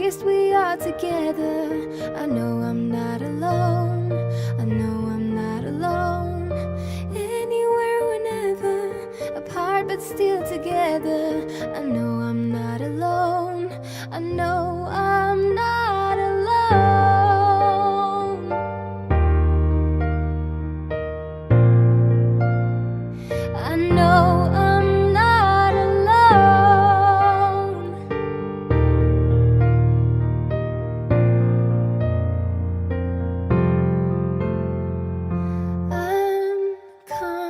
least we are together. I know I'm not alone. I know I'm not alone. Anywhere, whenever, apart but still together. I know I'm not alone. I know I'm not alone. I know I'm not alone.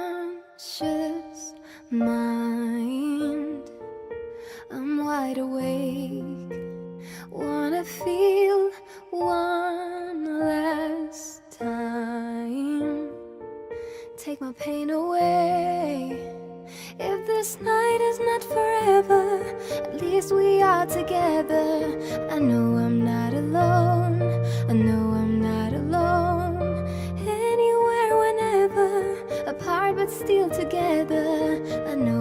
Unconscious mind, I'm wide awake. Wanna feel one last time. Take my pain away. If this night is not forever, at least we are together. I know I'm not alone. I know I'm not alone. Anywhere, whenever, apart but still together. I know